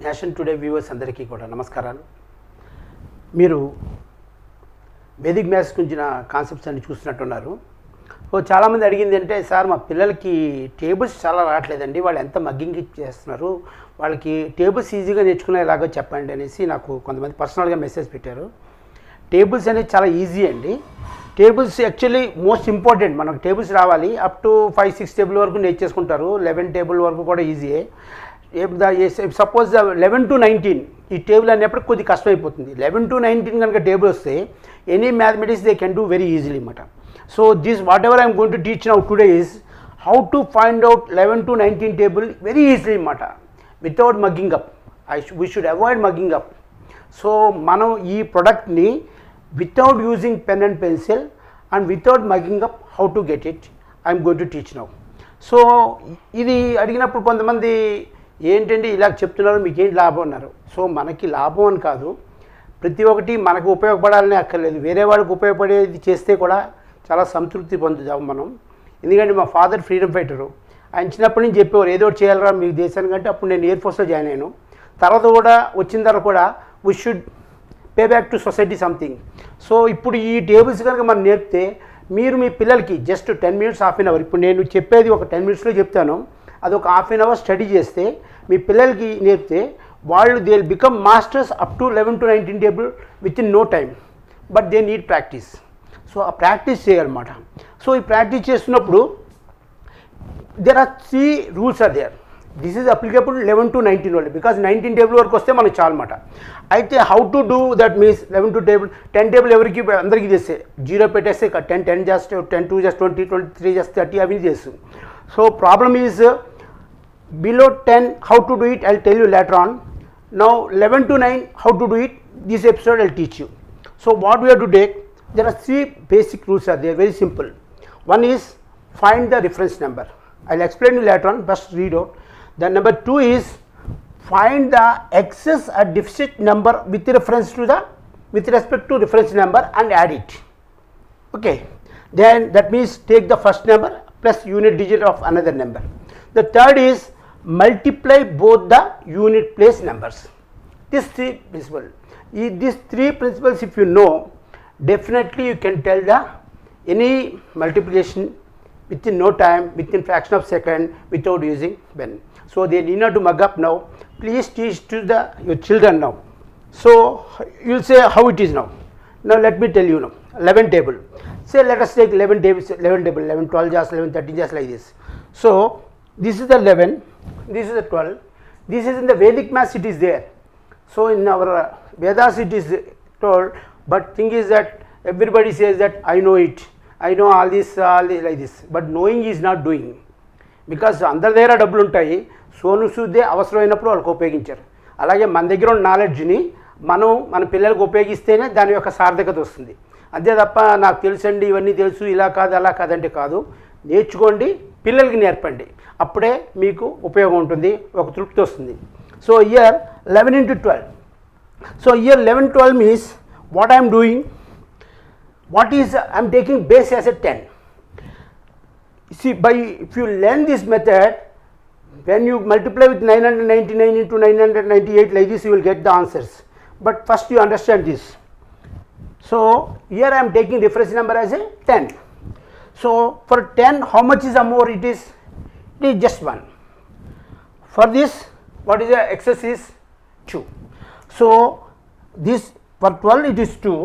Nation today viewers అందరికీ కూడా నమస్కారాలు. మీరు వేదిక్ మ్యాథ్స్ గురించిన కాన్సెప్ట్స్ అన్ని చూస్తున్నట్టున్నారు. సో చాలామంది అడిగింది అంటే, సార్ మా పిల్లలకి టేబుల్స్ చాలా రావట్లేదండి, వాళ్ళు ఎంత మగ్గింగ్ చేస్తున్నారు, వాళ్ళకి టేబుల్స్ ఈజీగా నేర్చుకునేలాగా చెప్పండి అనేసి నాకు కొంతమంది పర్సనల్గా మెసేజ్ పెట్టారు. టేబుల్స్ అనేది చాలా ఈజీ అండి. Tables actually most important. మనకు టేబుల్స్ రావాలి. అప్ టు 5-6 టేబుల్ వరకు నేర్చేసుకుంటారు. 11 టేబుల్ వరకు కూడా ఈజీయే. సపోజ్ 11 to 19 ఈ టేబుల్ అనేప్పుడు కొద్ది కష్టమైపోతుంది. 11 to 19 కనుక టేబుల్ వస్తే any mathematics they can do very easily అన్నమాట. So this whatever I'm going to teach now today is how to find out 11 to 19 table very easily అన్నమాట, without mugging up. We should avoid mugging up. So మనం ఈ ప్రోడక్ట్ని without using pen and pencil and without mugging up how to get it I'm going to teach now. So ఇది అడిగినప్పుడు కొంతమంది ఏంటండి ఇలా చెప్తున్నారు, మీకేంటి లాభం అన్నారు. సో మనకి లాభం అని కాదు, ప్రతి ఒక్కటి మనకు ఉపయోగపడాలని అక్కర్లేదు, వేరే వాళ్ళకి ఉపయోగపడేది చేస్తే కూడా చాలా సంతృప్తి పొందుతాం మనం. ఎందుకంటే మా ఫాదర్ ఫ్రీడమ్ ఫైటరు. ఆయన చిన్నప్పటి నుంచి చెప్పేవారు, ఏదో ఒకటి చేయాలరా మీ దేశానికంటే. అప్పుడు నేను ఎయిర్ ఫోర్స్లో జాయిన్ అయ్యాను. తర్వాత కూడా వచ్చిన తర్వాత కూడా we should pay back to society something. So ఇప్పుడు ఈ టేబుల్స్ కనుక మనం నేర్పితే మీరు మీ పిల్లలకి just 10 minutes, half an hour, ఇప్పుడు నేను చెప్పేది ఒక 10 minutesలో చెప్తాను, అదొక హాఫ్ అన్ అవర్ స్టడీ చేస్తే మీ పిల్లలకి నేర్పితే వాళ్ళు they will become masters up to 11 to 19 table with in no time. But they need practice. So ఆ ప్రాక్టీస్ చేయాలన్నమాట. సో ఈ ప్రాక్టీస్ చేస్తున్నప్పుడు there are 3 rules are there. This is applicable 11 to 19 only, because 19 table వరకు వస్తే మనకు చాలన్నమాట. అయితే how to do that means 11 to table 10 table ఎవరికి అందరికీ చేస్తే 0 పెట్టేస్తే 10 చేస్తే 10 2 చేస్తే 20 23 చేస్తే 30 అవి చేస్తాం. So problem is below 10 how to do it I'll tell you later on. Now 11 to 9 how to do it, this episode I'll teach you. So what we have to take, there are 3 basic rules are there, very simple. One is find the reference number. I'll explain you later on, first read out. The number 2 is find the excess or deficit number with respect to reference number and add it. Okay, then that means take the first number plus unit digit of another number. The third is multiply both the unit place numbers. These 3 principles. These 3 principles if you know, definitely you can tell the any multiplication within no time, within fraction of second, without using pen. So they need not to mug up now. Please teach to your children now. So you will say how it is now. Now let me tell you now. 11 table. Say let us take 11 tables, 11 table, 11 12 just 11 13 just like this. So this is the 11, this is the 12, this is in the Vedic maths it is there. So in our Vedas it is told, but thing is that everybody says that I know it, I know all this like this, but knowing is not doing. Because అందరి దగ్గర డబ్బులు ఉంటాయి, సోను సూదే అవసరమైనప్పుడు వాళ్ళకి ఉపయోగించారు. అలాగే మన దగ్గర ఉన్న నాలెడ్జ్ని మనం మన పిల్లలకు ఉపయోగిస్తేనే దాని యొక్క సార్థకత వస్తుంది. అంతే తప్ప నాకు తెలుసండి ఇవన్నీ తెలుసు ఇలా కాదు అలా కాదంటే కాదు. నేర్చుకోండి, పిల్లలకి నేర్పండి, అప్పుడే మీకు ఉపయోగం ఉంటుంది, ఒక తృప్తి వస్తుంది. So year 11 into 12. So year 11 12 means what I'm doing, what is I'm taking base as a 10. See, if you learn this method, when you multiply with 999 into 998 like this, you will get the answers. But first you understand this. So here I am taking reference number as a 10. So for 10 how much is the more it is just 1. For this what is the excess is 2. So this for 12 it is 2,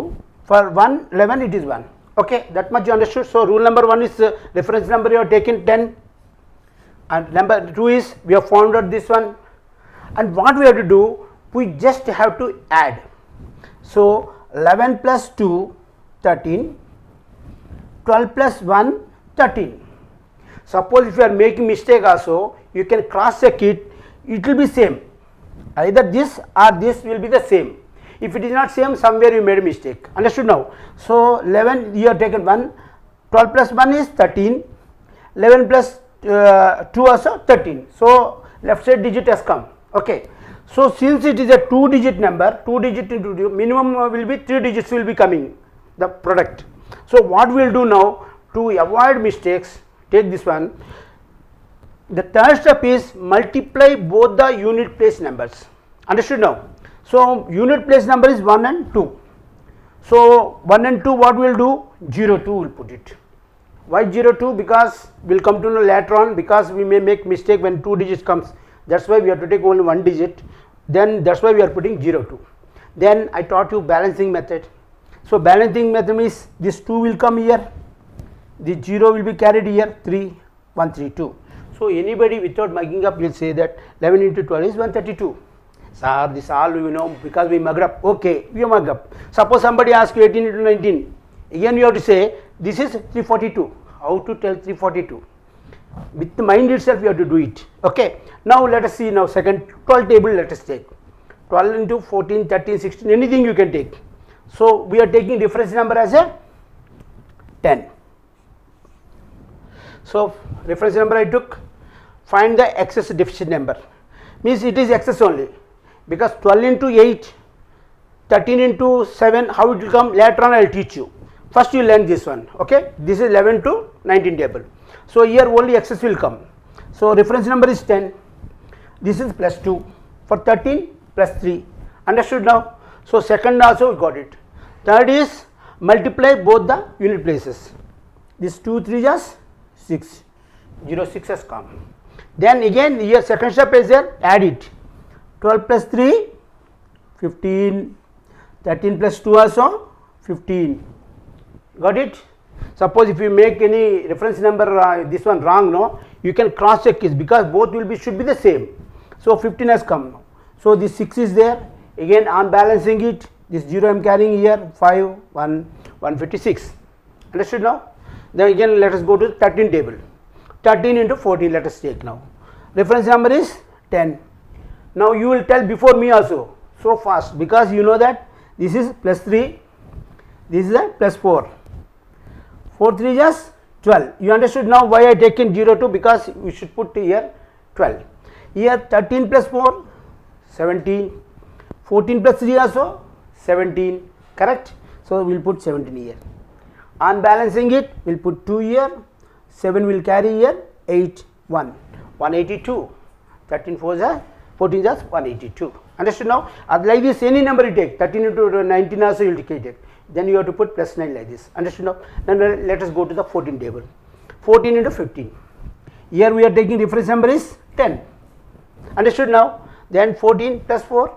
for 11 it is 1. Okay, that much you understood. So rule number 1 is reference number you have taken 10, and number 2 is we have found out this one, and what we have to do, we just have to add. So 11 plus 2 13, 12 plus 1 13. Suppose if you are making mistake also, you can cross check it, it will be same, either this or this will be the same. If it is not same, somewhere you made a mistake. Understood now? So 11 you have taken 1, 12 plus 1 is 13, 11 plus 2 also 13. So left side digit has come. Okay, so since it is a 2 digit number, 2 digit into 2, minimum will be 3 digits will be coming the product. So what we will do now to avoid mistakes, take this one. The third step is multiply both the unit place numbers. Understood now? So unit place number is 1 and 2. So 1 and 2 what we will do? 0 2 will put it. Why 0 2? Because we will come to know later on, because we may make mistake when 2 digits comes. That's why we have to take only 1 digit. Then that's why we are putting 0 2. Then I taught you balancing method. So balancing method means this 2 will come here, the 0 will be carried here, 3 1 3 2. So anybody without mugging up will say that 11 into 12 is 132. Sir, this all you know because we mugged up. Okay, we mug up. Suppose somebody asks you 18 into 19. Again you have to say this is 342. How to tell 342? With the mind itself you have to do it. Okay. Now let us see now second 12 table, let us take. 12 into 14, 13, 16, anything you can take. So we are taking reference number as a 10. So reference number I took. Find the excess deficit number. Means it is excess only. Because 12 into 8, 13 into 7, how it will come later on I will teach you. First you learn this one. Okay. This is 11 to 19 table. So here only excess will come. So reference number is 10. This is plus 2. For 13 plus 3. Understood now? So second also we got it. Third is multiply both the unit places. This 2 3 is 6. 0 6 has come. Then again here second step is there, add it. 12 plus 3 15. 13 plus 2 also 15. Got it? Suppose if you make any reference number this one wrong, no, you can cross check it because both will be should be the same. So 15 has come now. So this 6 is there. Again on balancing it, this 0 I am carrying here, 5 1 156. Understood now? Then again let us go to 13 table. 13 into 14 let us take now. Reference number is 10. Now you will tell before me also so fast because you know that this is plus 3, this is a plus 4. 4 3 is 12. You understood now why I taken 0 2 because we should put here 12. Here 13 plus 4 17. 14 plus 3 also 17. Correct? So we will put 17 here. On balancing it we will put 2 here. 7 will carry here 8 1 182. 13 4 is 14 is 182. Understood now? Like this any number you take 13 into 19 also you will take it. Then you have to put plus 9 like this. Understood now? Then let us go to the 14 table. 14 into 15. Here we are taking reference number is 10. Understood now? Then 14 plus 4.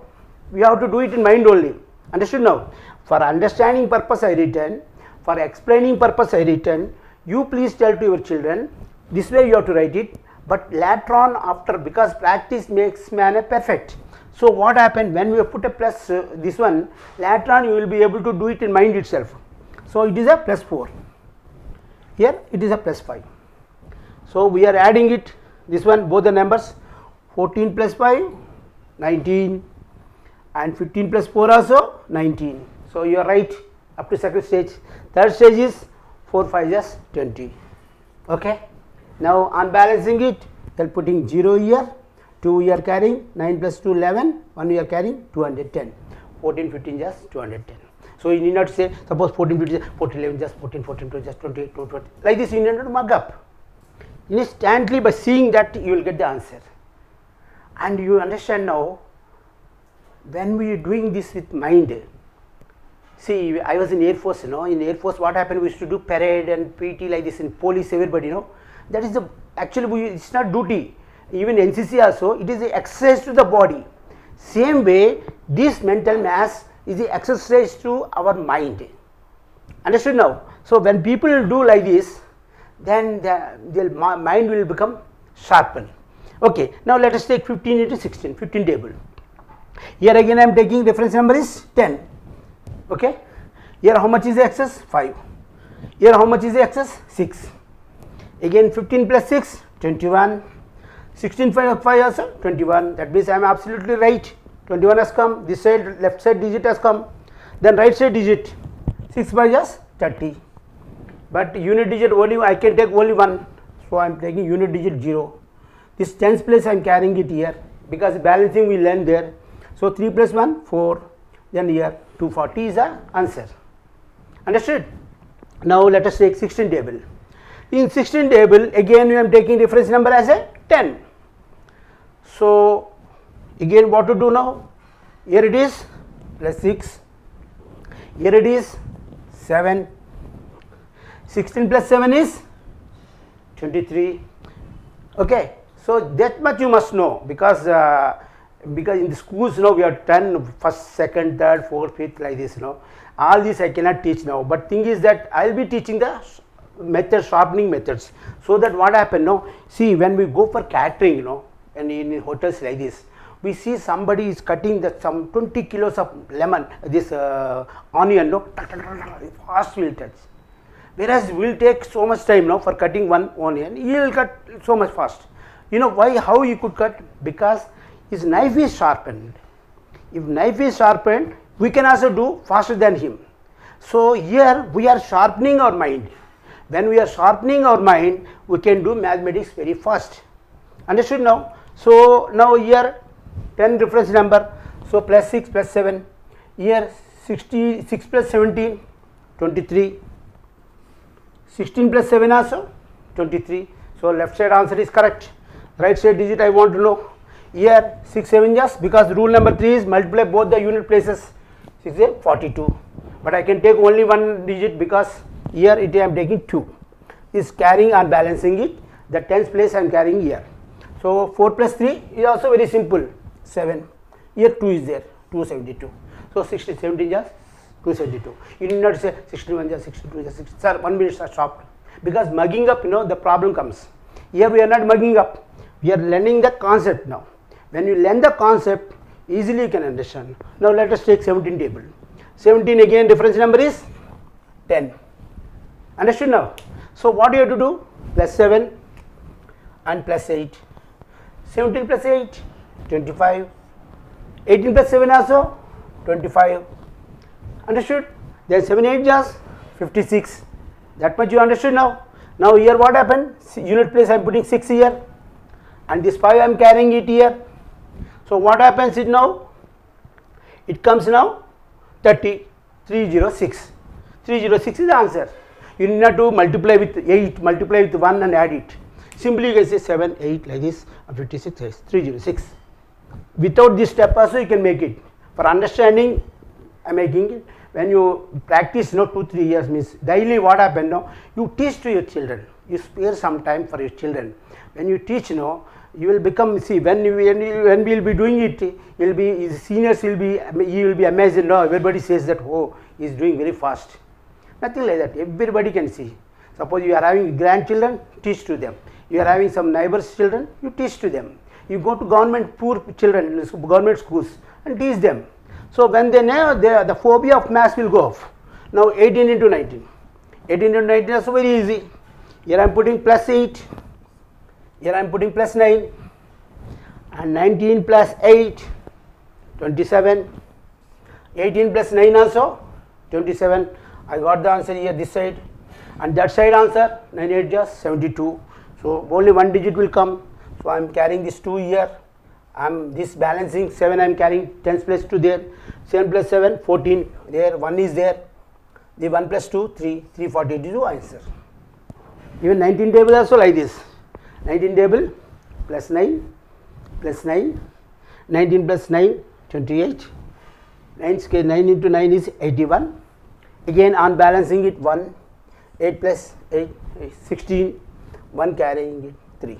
We have to do it in mind only. Understood now? For understanding purpose I written. For explaining purpose I written. You please tell to your children. This way you have to write it. But later on after, because practice makes man perfect. So what happened when we put a plus this one, later on you will be able to do it in mind itself. So it is a plus 4. Here it is a plus 5. So we are adding it, this one both the numbers, 14 plus 5 19 and 15 plus 4 also 19. So you are right up to second stage. Third stage is 4 5 is 20. Okay. Now on balancing it, you are putting 0 here, 2 we are carrying, 9 plus 2 11, 1 we are carrying 210, 14 15 just 210. So you need not say suppose 14 15 14 11 just 14 14 2 just 28 2 20, like this you need not mug up. Instantly by seeing that you will get the answer. And you understand now when we are doing this with mind. See, I was in Air Force, you know, in Air Force what happened, we used to do parade and PT like this, in police everybody, you know, that is the actually it's not duty. Even NCC also it is the exercise to the body. Same way this mental mass is the exercise to our mind. Understood now? So when people do like this, then their mind will become sharpened. Okay, now let us take 15 into 16, 15 table. Here again I am taking reference number is 10. Okay, here how much is the excess? 5. Here how much is the excess? 6. Again 15 plus 6 21. 16 5 also 21. That means I am absolutely right. 21 has come. This side left side digit has come. Then right side digit 6 by just 30. But unit digit only I can take only one. So I am taking unit digit 0. This tens place I am carrying it here because balancing we learn there. So 3 plus 1 4. Then here 240 is the answer. Understood? Now let us take 16 table. In 16 table again we am taking reference number as a 10. So again what to do now? Here it is plus 6, here it is 7, 16 plus 7 is 23. Okay, so that much you must know, because in the schools now we have 10 first, second, third, fourth, fifth, like this, all this I cannot teach now, but thing is that I will be teaching the method, sharpening methods, so that what happen now, see when we go for catering, and in hotels like this, we see somebody is cutting some 20 kilos of lemon, this onion, fast will touch, whereas we will take so much time now for cutting one onion, he will cut so much fast. Why, how you could cut? Because his knife is sharpened. If knife is sharpened, we can also do faster than him. So here we are sharpening our mind. When we are sharpening our mind, we can do mathematics very fast. Understood now? So now here 10 reference number, so plus 6 plus 7, here 66 plus 17, 23, 16 plus 7 also 23, so left side answer is correct. Right side digit I want to know. Here 6 7 just, because rule number 3 is multiply both the unit places, 6 is 42, but I can take only one digit because here I am taking 2, is carrying and balancing it, the tens place I am carrying here. So 4 plus 3 is also very simple, 7, here 2 is there, 272, so 60 17 just 272. You need not say 61 just 62 just 60, sir 1 minute stopped, because mugging up, the problem comes. Here we are not mugging up, we are learning the concept now. When you learn the concept, easily you can understand. Now let us take 17 table. 17 again difference number is 10. Understood now? So what you have to do? Plus 7 and plus 8. 17 plus 8, 25. 18 plus 7 also 25. Understood? Then 7 8 just 56. That much you understood now. Now here what happened? Unit place I am putting 6 here, and this 5 I am carrying it here. So what happens is now, it comes now 30, 306. 306 is the answer. You need not to multiply with 8, multiply with 1 and add it. Simply you can say 7, 8 like this, and 56 is 306. Without this step also you can make it. For understanding, I am making it. When you practice 2-3 years, means daily what happen now, you teach to your children. You spare some time for your children. When you teach, you will become, see, when we will be doing it, will be, seniors will be, you will be amazed. Everybody says that, oh, he is doing very fast. Nothing like that. Everybody can see. Suppose you are having grandchildren, teach to them. You are having some neighbors' children, you teach to them. You go to government poor children, government schools, and teach them. So when they know, the phobia of maths will go off. Now 18 into 19. 18 into 19 is very easy. Here I am putting plus 8. Here I am putting plus 9, and 19 plus 8, 27, 18 plus 9 also 27. I got the answer here this side, and that side answer 9 8 just 72. So only one digit will come. So I am carrying this 2 here. I am this balancing 7. I am carrying 10 plus 2 there. 7 plus 7 14 there. 1 is there. The 1 plus 2 3 342 answer. Even 19 table also like this. 19 table plus 9 plus 9, 19 plus 9 28, 9 into 9 is 81, again on balancing it 1, 8 plus 8 16, 1 carrying it 3.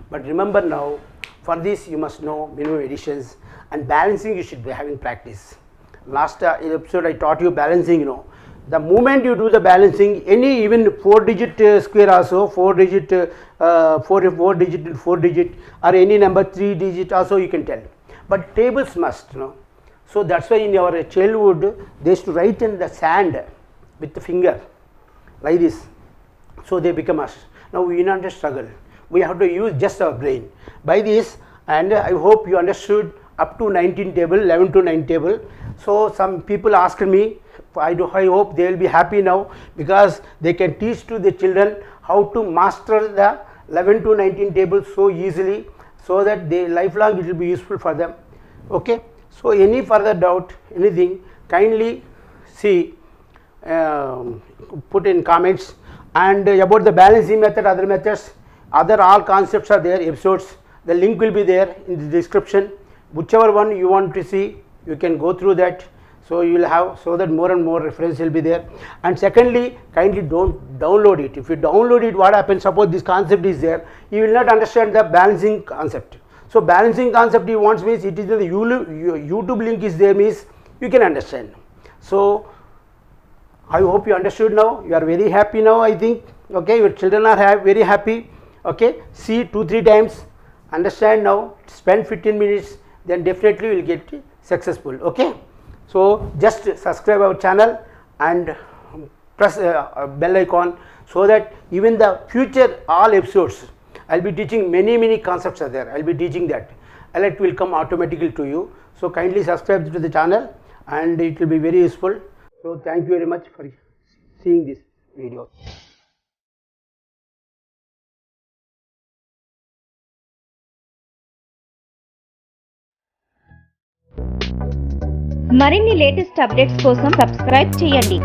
But remember now, for this you must know minimum additions, and balancing you should be having practice. Last episode I taught you balancing. The moment you do the balancing, any even 4 digit square also, 4 digit 4 digit or any number 3 digit also you can tell, but tables must. So that's why in our childhood they used to write in the sand with the finger like this, so they become us. Now we not to struggle, we have to use just our brain by this. And I hope you understood up to 19 table, 11 to 9 table. So some people asked me, I hope they will be happy now, because they can teach to the children how to master the 11 to 19 table so easily, so that they lifelong it will be useful for them. Okay. So any further doubt, anything, kindly see, put in comments. And about the balancing method, other methods, other all concepts are there, episodes, the link will be there in the description. Whichever one you want to see, you can go through that, so you will have, so that more and more reference will be there. And secondly, kindly don't download it. If you download it, what happens, suppose this concept is there, you will not understand the balancing concept. So balancing concept he wants means it is in the YouTube link is there, means you can understand. So I hope you understood now. You are very happy now, I think. Okay, your children are very happy. Okay, see 2-3 times, understand now, spend 15 minutes, then definitely you will get successful. Okay, so just subscribe our channel and press bell icon, so that even the future all episodes I will be teaching, many concepts are there, I will be teaching that, alert will come automatically to you. So kindly subscribe to the channel and it will be very useful. So thank you very much for seeing this video. మరిన్ని latest updates కోసం subscribe చేయండి.